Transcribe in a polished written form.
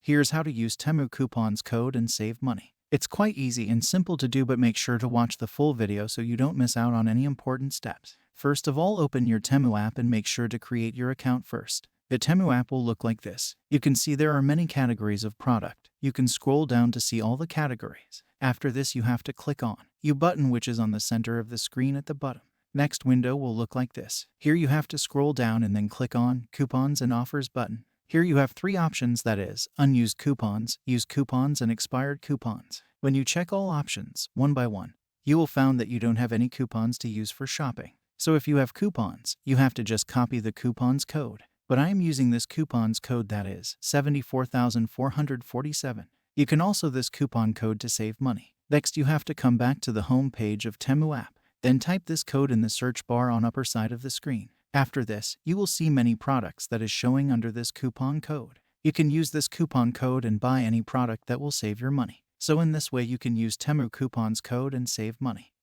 Here's how to use Temu coupons code and save money. It's quite easy and simple to do, but make sure to watch the full video so you don't miss out on any important steps. First of all, open your Temu app and make sure to create your account first. The Temu app will look like this. You can see there are many categories of product. You can scroll down to see all the categories. After this, you have to click on U button, which is on the center of the screen at the bottom. Next window will look like this. Here you have to scroll down and then click on Coupons and Offers button. Here you have three options, that is, unused coupons, used coupons, and expired coupons. When you check all options one by one, you will find that you don't have any coupons to use for shopping. So if you have coupons, you have to just copy the coupons code. But I am using this coupons code, that is 74,447. You can also this coupon code to save money. Next, you have to come back to the home page of Temu app. Then type this code in the search bar on upper side of the screen. After this, you will see many products that is showing under this coupon code. You can use this coupon code and buy any product that will save your money. So in this way, you can use Temu coupons code and save money.